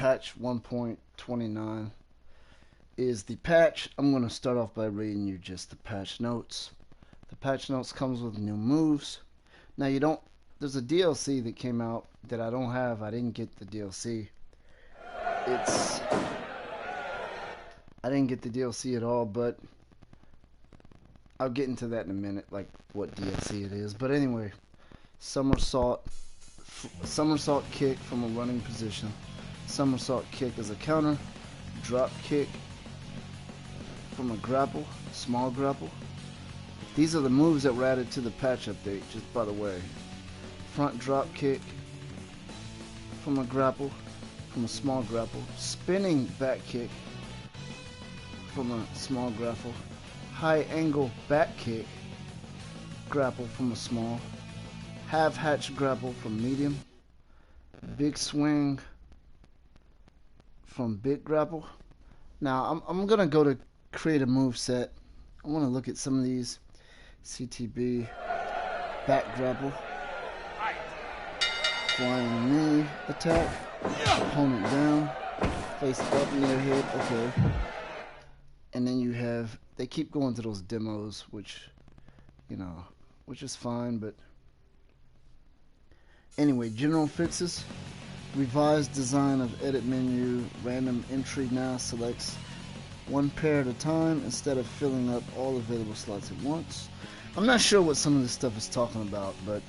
patch 1.29 is the patch. I'm going to start off by reading you just the patch notes. The patch notes comes with new moves. Now you don't, there's a DLC that came out that I don't have. I didn't get the DLC. I didn't get the DLC at all, but I'll get into that in a minute, like what DLC it is. But anyway, somersault kick from a running position, somersault kick as a counter, drop kick from a grapple, small grapple. These are the moves that were added to the patch update, just by the way. Front drop kick from a grapple, from a small grapple, spinning back kick from a small grapple, high angle back kick grapple from a small, half hatch grapple from medium, big swing from big grapple. Now I'm gonna go to create a move set. I want to look at some of these. CTB, back grapple, flying knee attack, opponent down, face up near head, okay. And then you have, they keep going to those demos, which, you know, which is fine, but anyway, general fixes. Revised design of edit menu, random entry now selects one pair at a time instead of filling up all available slots at once. I'm not sure what some of this stuff is talking about, but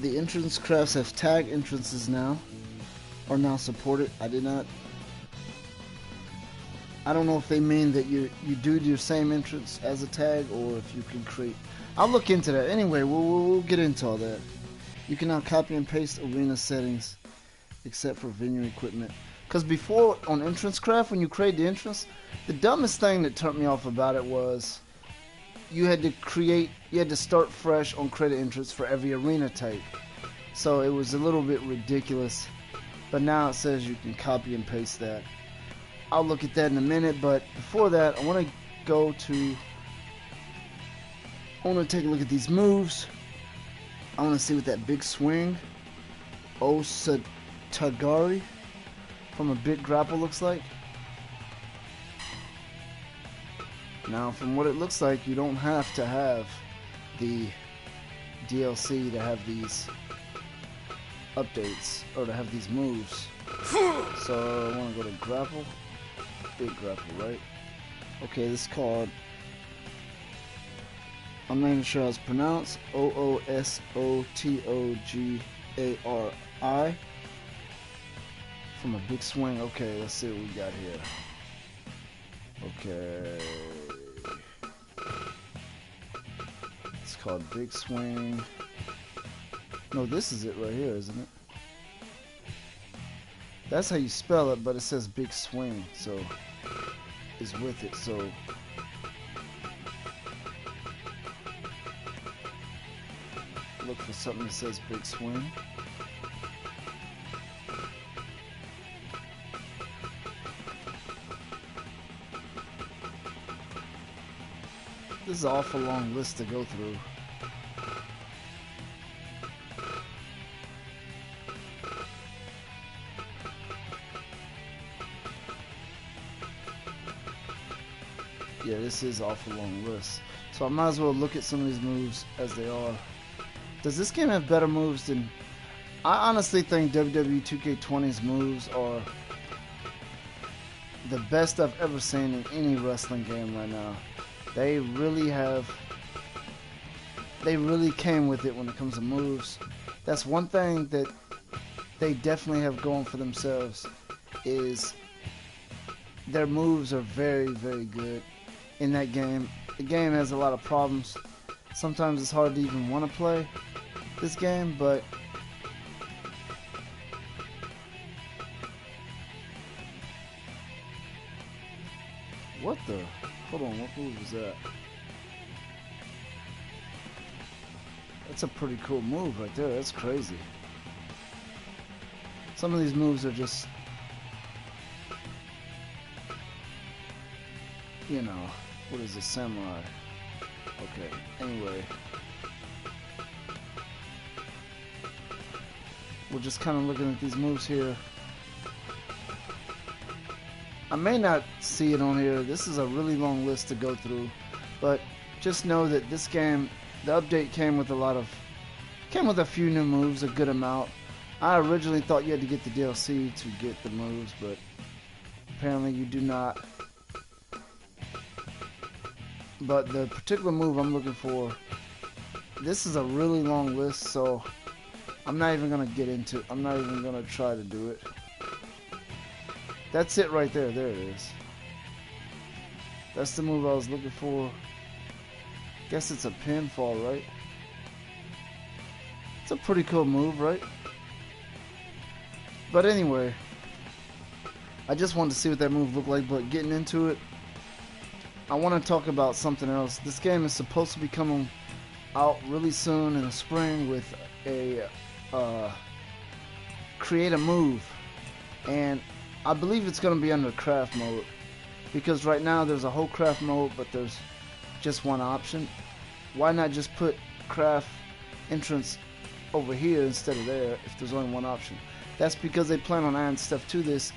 the entrance crafts have tag entrances now, are now supported. I don't know if they mean that you do your same entrance as a tag, or if you can create. I'll look into that. Anyway, we'll get into all that. You can now copy and paste arena settings, except for venue equipment. Because before, on Entrance Craft, when you create the entrance, the dumbest thing that turned me off about it was you had to start fresh on create an entrance for every arena type. So it was a little bit ridiculous. But now it says you can copy and paste that. I'll look at that in a minute, but before that, I want to take a look at these moves. I want to see what that big swing, Osatagari, from a big grapple looks like. Now, from what it looks like, you don't have to have the DLC to have these updates, or to have these moves. So, I want to go to grapple. Big grapple, right? Okay, this is called, I'm not even sure how it's pronounced, Oosotogari. From a big swing. Okay, let's see what we got here. Okay. It's called big swing. No, this is it right here, isn't it? That's how you spell it, but it says big swing, so it's with it, so look for something that says big swing. This is an awful long list to go through. Yeah, this is an awful long list. So I might as well look at some of these moves as they are. Does this game have better moves than... I honestly think WWE 2K20's moves are the best I've ever seen in any wrestling game right now. They really came with it when it comes to moves. That's one thing that they definitely have going for themselves, is their moves are very, very good in that game. The game has a lot of problems. Sometimes it's hard to even want to play this game, but what the? Hold on, what move was that? That's a pretty cool move right there. That's crazy. Some of these moves are just, you know, what is a samurai? Okay, anyway. we're just kind of looking at these moves here. I may not see it on here. This is a really long list to go through, but just know that this game, the update came with a few new moves, a good amount. I originally thought you had to get the DLC to get the moves, but apparently you do not. But the particular move I'm looking for, this is a really long list, so I'm not even gonna get into it. I'm not even gonna try to do it. That's it right there. There it is. That's the move I was looking for. Guess it's a pinfall, right? It's a pretty cool move, right? But anyway, I just wanted to see what that move looked like, but getting into it, I want to talk about something else. This game is supposed to be coming out really soon in the spring with a create a move, and I believe it's going to be under craft mode, because right now there's a whole craft mode, but there's just one option. Why not just put craft entrance over here instead of there if there's only one option? That's because they plan on adding stuff to this,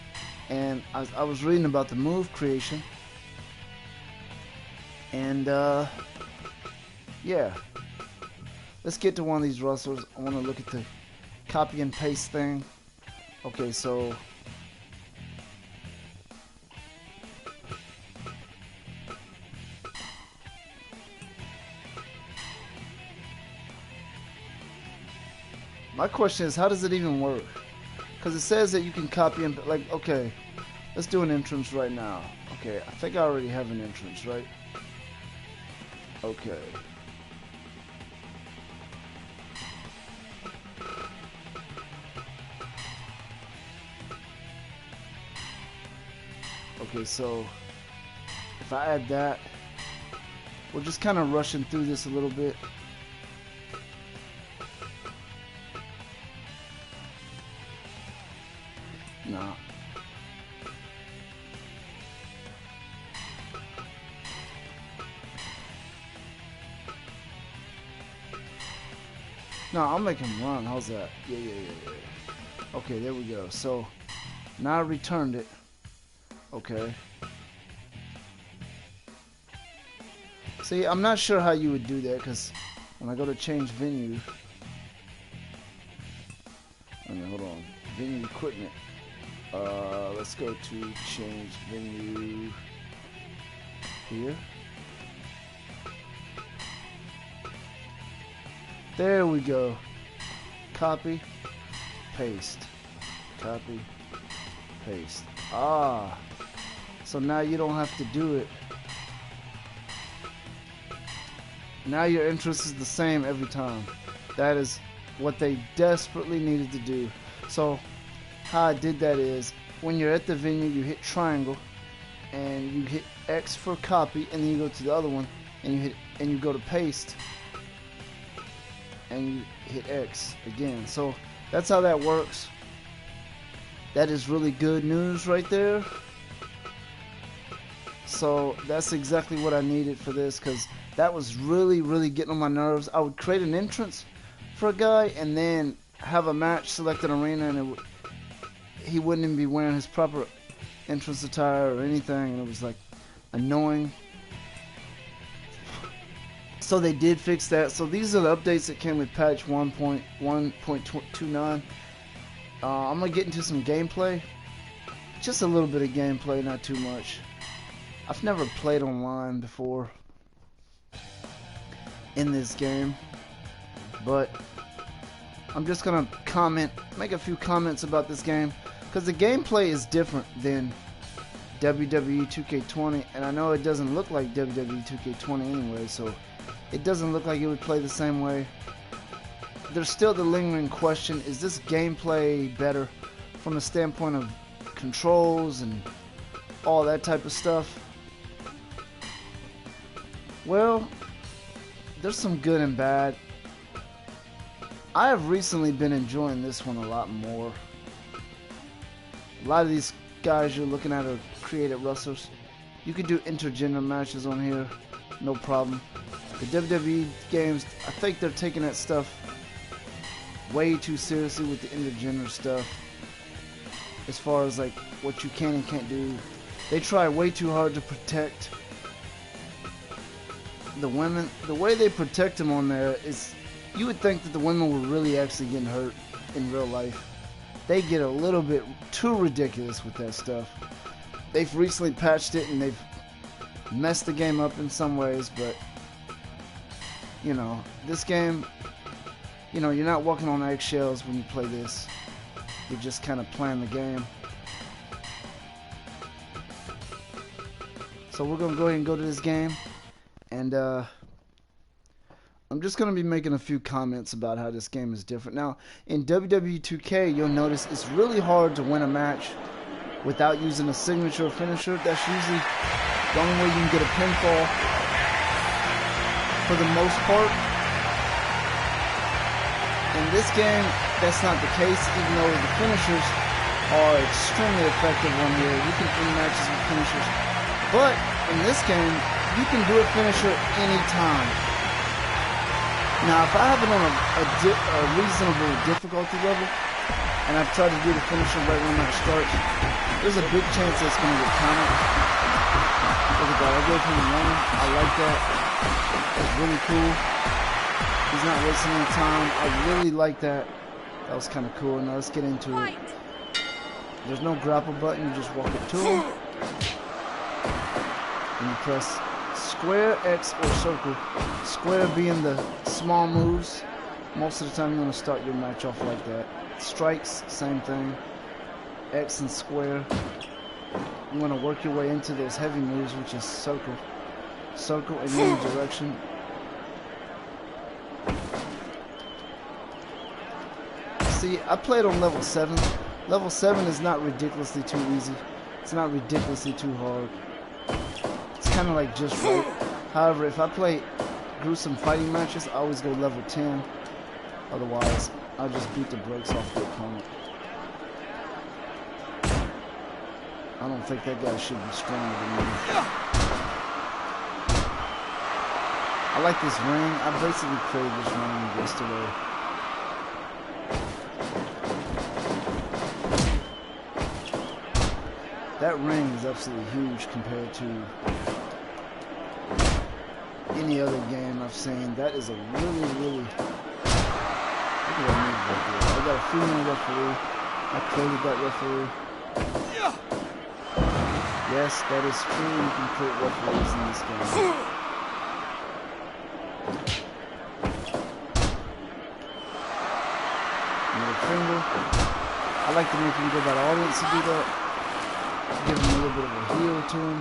and I was reading about the move creation, and yeah, let's get to one of these wrestlers. I want to look at the copy and paste thing. Okay, so my question is, how does it even work? Because it says that you can copy and, like, okay, let's do an entrance right now. Okay, I think I already have an entrance, right? Okay. Okay, so if I add that, we're just kind of rushing through this a little bit. Nah. No, I'll make him run. How's that? Yeah. Okay, there we go. So now I returned it. Okay. See, I'm not sure how you would do that, because when I go to change venue, hold on, venue equipment. Let's go to change venue here. There we go. Copy, paste, copy, paste. Ah, so now you don't have to do it. Now your interest is the same every time. That is what they desperately needed to do. So how I did that is, when you're at the venue, you hit triangle and you hit X for copy, and then you go to the other one and you go to paste and you hit X again. So that's how that works. That is really good news right there. So that's exactly what I needed for this, because that was really getting on my nerves. I would create an entrance for a guy and then have a match, select an arena, and he wouldn't even be wearing his proper entrance attire or anything, and it was like annoying. So they did fix that. So these are the updates that came with patch 1.1.29. I'm gonna get into some gameplay, just a little bit of gameplay, not too much. I've never played online before in this game, but I'm just gonna make a few comments about this game, because the gameplay is different than WWE 2K20, and I know it doesn't look like WWE 2K20 anyway, so it doesn't look like it would play the same way. There's still the lingering question, is this gameplay better from the standpoint of controls and all that type of stuff? Well, there's some good and bad. I have recently been enjoying this one a lot more. A lot of these guys you're looking at are created wrestlers. You could do intergender matches on here, no problem. The WWE games, I think they're taking that stuff way too seriously with the intergender stuff. As far as like what you can and can't do. They try way too hard to protect the women. The way they protect them on there is, you would think that the women were really actually getting hurt in real life. They get a little bit too ridiculous with that stuff. They've recently patched it and they've messed the game up in some ways, but you know, this game, you know, you're not walking on eggshells when you play this. You're just kind of playing the game. So we're gonna go ahead and go to this game, and I'm just gonna be making a few comments about how this game is different. Now, in WWE 2K, you'll notice it's really hard to win a match without using a signature or finisher. That's usually the only way you can get a pinfall for the most part. In this game, that's not the case, even though the finishers are extremely effective on here. You can win matches with finishers. But in this game, you can do a finisher anytime. Now, if I have it on a reasonable difficulty level, and I've tried to do the finisher right when that starts, there's a big chance that it's going to get counted. Look at that, I go from the running. I like that. It's really cool. He's not wasting any time. I really like that. That was kind of cool. Now let's get into it. There's no grapple button. You just walk up to him. And you press square, X, or circle. Square being the small moves. Most of the time you want to start your match off like that. Strikes, same thing. X and square. You want to work your way into those heavy moves, which is circle. Circle in any direction. See, I played on level 7. Level 7 is not ridiculously too easy. It's not ridiculously too hard. It's kind of like just right. However, if I play gruesome fighting matches, I always go level 10. Otherwise, I'll just beat the brakes off the opponent. I don't think that guy should be stronger than me. I like this ring. I basically created this ring yesterday. That ring is absolutely huge compared to any other game I've seen. That is a really, really... Look at that move right there. I got a female referee. I created that referee. Yes, that is true. You can create referees in this game. Middle finger. I like to make him go by the audience to do that. Give him a little bit of a heel to him.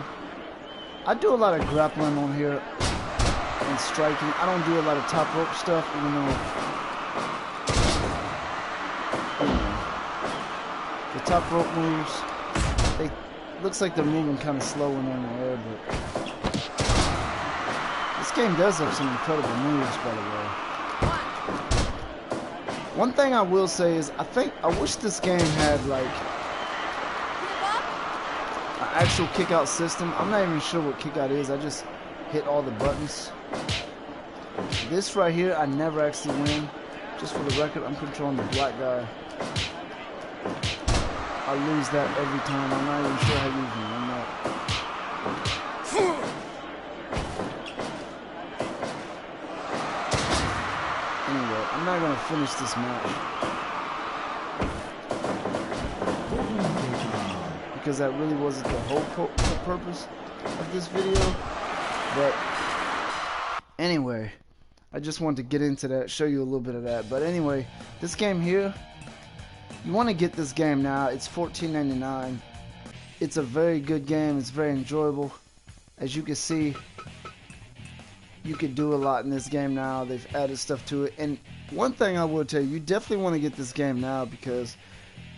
I do a lot of grappling on here and striking. I don't do a lot of top rope stuff, even though, you know, the top rope moves, they looks like they're moving kind of slow when they're in the air, but this game does have some incredible moves, by the way. One thing I will say is, I wish this game had like actual kick out system. I'm not even sure what kick out is. I just hit all the buttons. This right here, I never actually win. Just for the record, I'm controlling the black guy. I lose that every time. I'm not even sure how you even win that. Anyway, I'm not going to finish this match. Because that really wasn't the whole purpose of this video. But anyway, I just wanted to get into that, show you a little bit of that. But anyway, this game here, you want to get this game now. It's $14.99. It's a very good game. It's very enjoyable. As you can see, you could do a lot in this game now. They've added stuff to it. And one thing I will tell you, you definitely want to get this game now because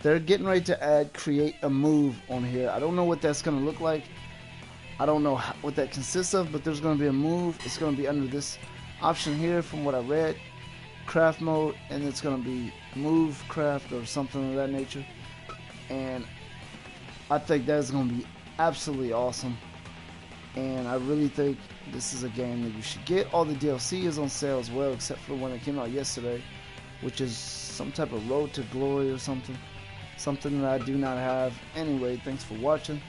they're getting ready to create a move on here. I don't know what that's going to look like. I don't know what that consists of, but there's going to be a move. It's going to be under this option here from what I read. Craft mode, and it's going to be move, craft, or something of that nature. And I think that is going to be absolutely awesome. And I really think this is a game that you should get. All the DLC is on sale as well, except for the one that came out yesterday. which is some type of road to glory or something. Something that I do not have. Anyway, thanks for watching.